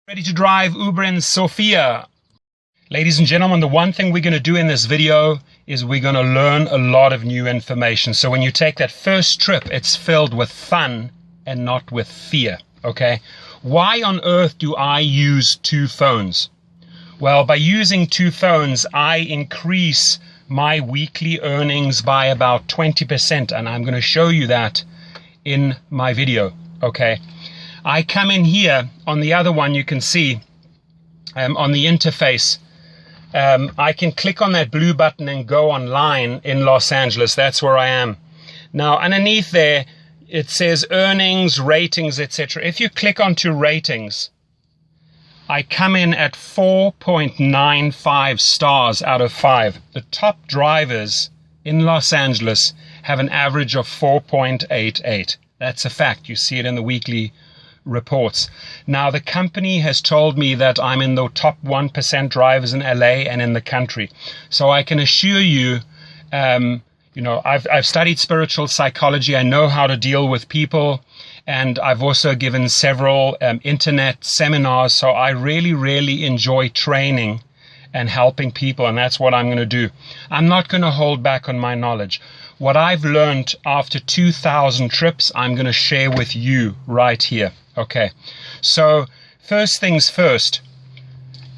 Ready to drive Uber in Sofia. Ladies and gentlemen, the one thing we're going to do in this video is we're going to learn a lot of new information. So when you take that first trip, it's filled with fun and not with fear, okay? Why on earth do I use two phones? Well, by using two phones, I increase my weekly earnings by about 20%, and I'm going to show you that in my video, okay? I come in here, on the other one you can see, on the interface, I can click on that blue button and go online in Los Angeles. That's where I am. Now, underneath there, it says earnings, ratings, etc. If you click onto ratings, I come in at 4.95 stars out of 5. The top drivers in Los Angeles have an average of 4.88. That's a fact. You see it in the weekly reports. Now, the company has told me that I'm in the top 1% drivers in LA and in the country. So I can assure you, I've studied spiritual psychology. I know how to deal with people. And I've also given several internet seminars. So I really, really enjoy training and helping people. And that's what I'm going to do. I'm not going to hold back on my knowledge. What I've learned after 2,000 trips, I'm going to share with you right here. Okay, so first things first.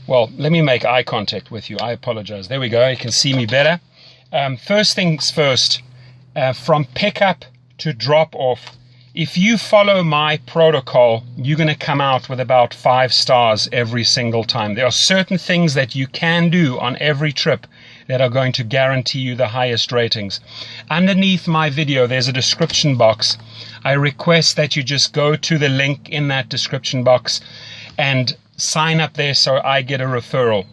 Well, let me make eye contact with you. I apologize. There we go. You can see me better. First things first, from pickup to drop off, if you follow my protocol, you're going to come out with about 5 stars every single time. There are certain things that you can do on every trip that are going to guarantee you the highest ratings. Underneath my video, there's a description box. I request that you just go to the link in that description box and sign up there so I get a referral.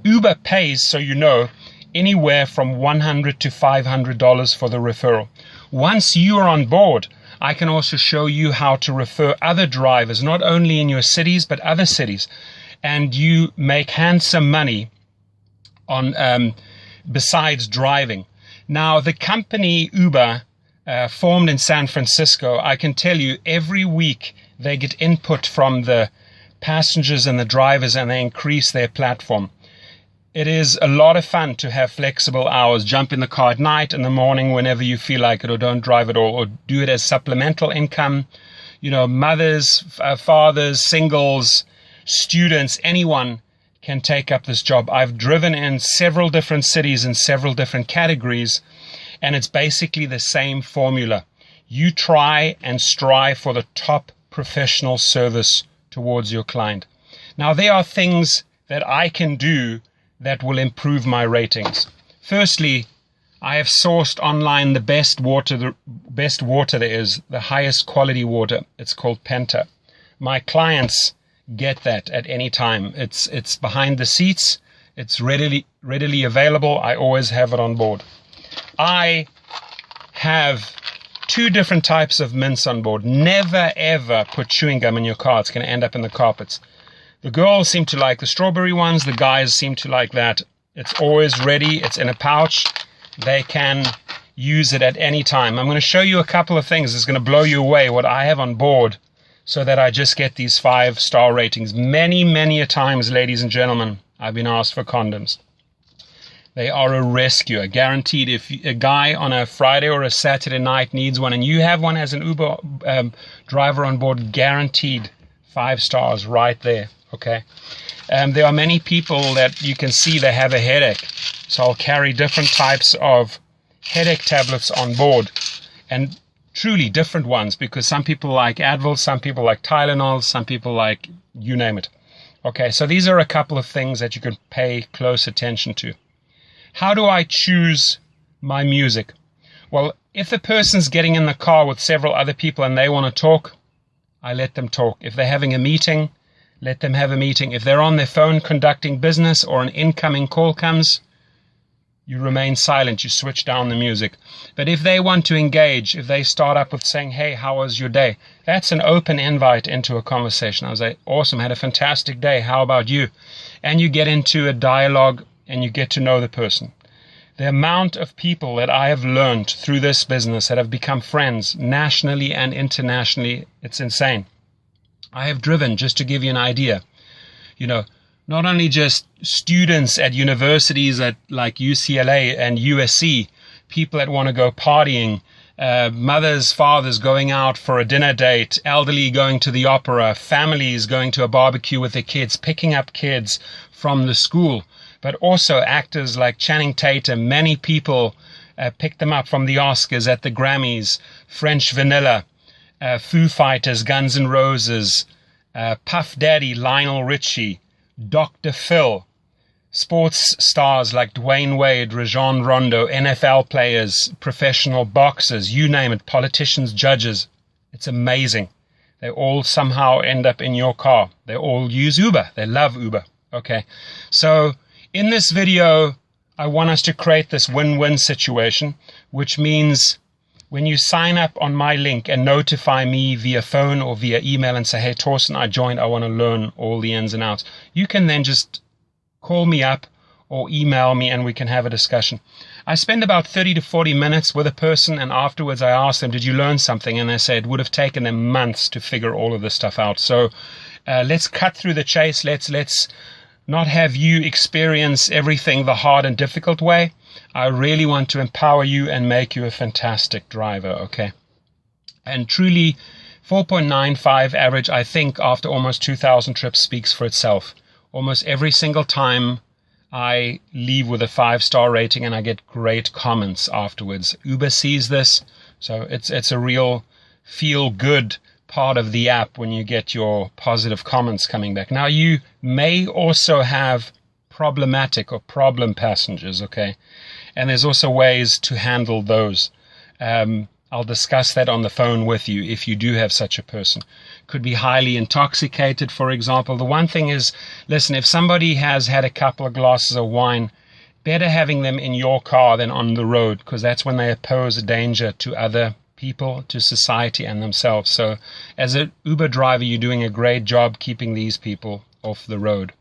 Uber pays, so you know, anywhere from $100 to $500 for the referral. Once you are on board, I can also show you how to refer other drivers, not only in your cities, but other cities. And you make handsome money on besides driving. Now, the company Uber, formed in San Francisco, I can tell you every week they get input from the passengers and the drivers, and they increase their platform. It is a lot of fun to have flexible hours. Jump in the car at night, in the morning, whenever you feel like it, or don't drive at all, or do it as supplemental income. You know, mothers, fathers, singles, students, anyone can take up this job. I've driven in several different cities in several different categories, and it's basically the same formula. You try and strive for the top professional service towards your client. Now, there are things that I can do that will improve my ratings. Firstly, I have sourced online the best water there is, the highest quality water. It's called Penta. My clients get that at any time. It's behind the seats. It's readily available. I always have it on board. I have 2 different types of mints on board. Never ever put chewing gum in your car. It's going to end up in the carpets. The girls seem to like the strawberry ones. The guys seem to like that. It's always ready. It's in a pouch. They can use it at any time. I'm going to show you a couple of things. It's going to blow you away what I have on board, so that I just get these 5-star ratings. Many, many a times, ladies and gentlemen, I've been asked for condoms. They are a rescue, guaranteed. If a guy on a Friday or a Saturday night needs one, and you have one as an Uber driver on board, guaranteed 5 stars right there, okay? There are many people that you can see they have a headache. So I'll carry different types of headache tablets on board, and truly different ones, because some people like Advil, some people like Tylenol, some people like you name it. Okay, so these are a couple of things that you can pay close attention to. How do I choose my music? Well, if the person's getting in the car with several other people and they want to talk, I let them talk. If they're having a meeting, let them have a meeting. If they're on their phone conducting business or an incoming call comes, you remain silent, you switch down the music. But if they want to engage, if they start up with saying, hey, how was your day? That's an open invite into a conversation. I was like, awesome, had a fantastic day. How about you? And you get into a dialogue and you get to know the person. The amount of people that I have learned through this business that have become friends nationally and internationally, it's insane. I have driven, just to give you an idea, you know, not only just students at universities at like UCLA and USC, people that want to go partying, mothers, fathers going out for a dinner date, elderly going to the opera, families going to a barbecue with their kids, picking up kids from the school, but also actors like Channing Tatum. Many people picked them up from the Oscars, at the Grammys, French Vanilla, Foo Fighters, Guns N' Roses, Puff Daddy, Lionel Richie, Dr. Phil, sports stars like Dwayne Wade, Rajon Rondo, NFL players, professional boxers, you name it, politicians, judges. It's amazing. They all somehow end up in your car. They all use Uber. They love Uber. Okay. So in this video, I want us to create this win-win situation, which means when you sign up on my link and notify me via phone or via email and say, hey, Torsten, I joined, I want to learn all the ins and outs, you can then just call me up or email me and we can have a discussion. I spend about 30 to 40 minutes with a person, and afterwards I ask them, did you learn something? And they say it would have taken them months to figure all of this stuff out. So let's cut through the chase. Let's not have you experience everything the hard and difficult way. I really want to empower you and make you a fantastic driver, okay? And truly, 4.95 average, I think, after almost 2,000 trips speaks for itself. Almost every single time I leave with a 5-star rating and I get great comments afterwards. Uber sees this, so it's a real feel-good part of the app when you get your positive comments coming back. Now, you may also have problematic or problem passengers, okay? And there's also ways to handle those. I'll discuss that on the phone with you if you do have such a person. Could be highly intoxicated, for example. The one thing is, listen, if somebody has had a couple of glasses of wine, better having them in your car than on the road, because that's when they pose a danger to other people, to society and themselves. So as an Uber driver, you're doing a great job keeping these people off the road.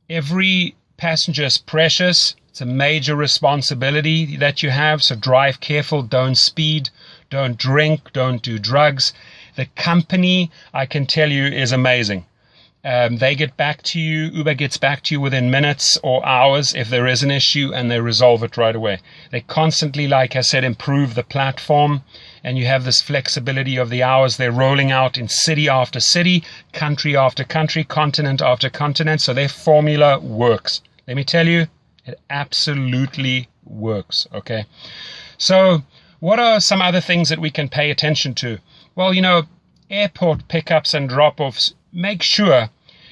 Every passenger is precious. It's a major responsibility that you have, so drive careful, don't speed, don't drink, don't do drugs. The company, I can tell you, is amazing. They get back to you, Uber gets back to you within minutes or hours if there is an issue, and they resolve it right away. They constantly, like I said, improve the platform, and you have this flexibility of the hours they're rolling out in city after city, country after country, continent after continent, so their formula works. Let me tell you, it absolutely works, okay? So what are some other things that we can pay attention to? Well, you know, airport pickups and drop-offs, make sure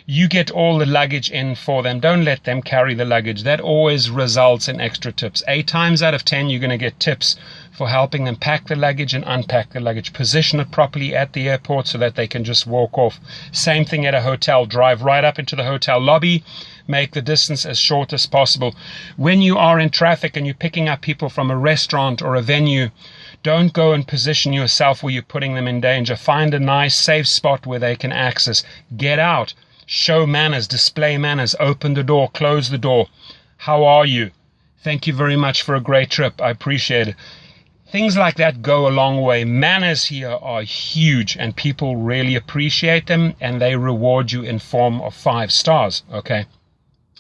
you get all the luggage in for them. Don't let them carry the luggage. That always results in extra tips. 8 times out of 10, you're going to get tips for helping them pack the luggage and unpack the luggage. Position it properly at the airport so that they can just walk off. Same thing at a hotel. Drive right up into the hotel lobby. Make the distance as short as possible. When you are in traffic and you're picking up people from a restaurant or a venue, don't go and position yourself where you're putting them in danger. Find a nice, safe spot where they can access. Get out. Show manners. Display manners. Open the door. Close the door. How are you? Thank you very much for a great trip. I appreciate it. Things like that go a long way. Manners here are huge, and people really appreciate them, and they reward you in form of 5 stars. Okay.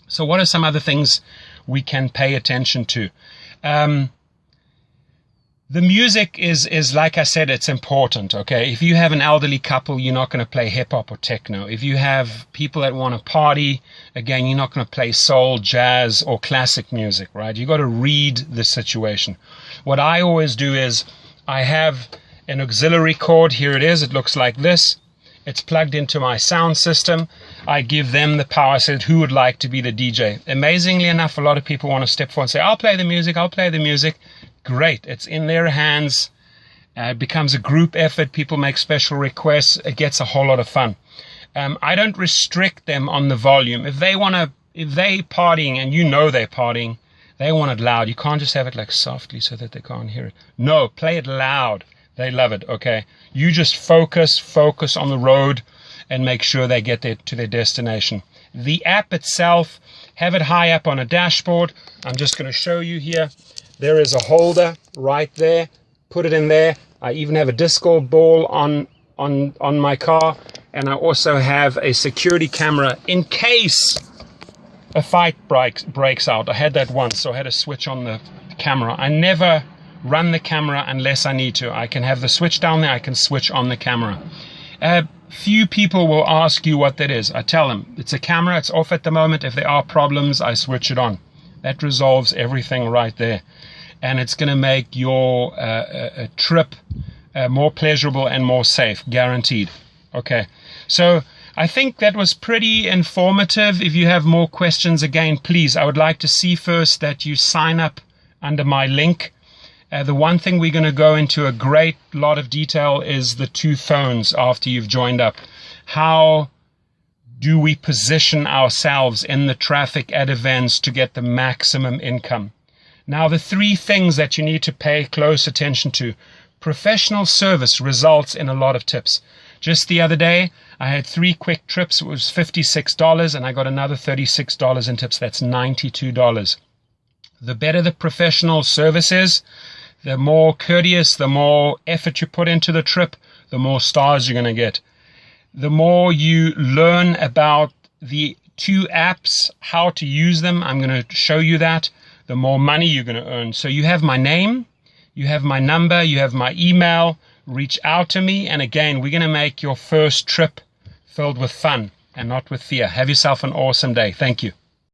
So what are some other things we can pay attention to? The music is like I said, it's important, okay? If you have an elderly couple, you're not going to play hip-hop or techno. If you have people that want to party, again, you're not going to play soul, jazz, or classic music, right? You got to read the situation. What I always do is I have an auxiliary cord. Here it is. It looks like this. It's plugged into my sound system. I give them the power. I said, who would like to be the DJ? Amazingly enough, a lot of people want to step forward and say, I'll play the music, I'll play the music. Great. It's in their hands. It becomes a group effort. People make special requests. It gets a whole lot of fun. I don't restrict them on the volume. If they partying and you know they're partying, they want it loud. You can't just have it like softly so that they can't hear it. No, play it loud. They love it, okay? You just focus on the road and make sure they get to their destination. The app itself, have it high up on a dashboard. I'm just going to show you here. There is a holder right there. Put it in there. I even have a disco ball on my car. And I also have a security camera in case a fight breaks out. I had that once, so I had to switch on the camera. I never run the camera unless I need to. I can have the switch down there, I can switch on the camera. Few people will ask you what that is. I tell them, it's a camera, it's off at the moment. If there are problems, I switch it on. That resolves everything right there. And it's going to make your trip more pleasurable and more safe, guaranteed. Okay, so I think that was pretty informative. If you have more questions, again, please, I would like to see first that you sign up under my link. The one thing we're going to go into a great lot of detail is the 2 phones after you've joined up. How do we position ourselves in the traffic at events to get the maximum income? Now, the 3 things that you need to pay close attention to. Professional service results in a lot of tips. Just the other day, I had 3 quick trips. It was $56, and I got another $36 in tips. That's $92. The better the professional service is, the more courteous, the more effort you put into the trip, the more stars you're going to get. The more you learn about the 2 apps, how to use them, I'm going to show you that, the more money you're going to earn. So you have my name, you have my number, you have my email. Reach out to me. And again, we're going to make your first trip filled with fun and not with fear. Have yourself an awesome day. Thank you.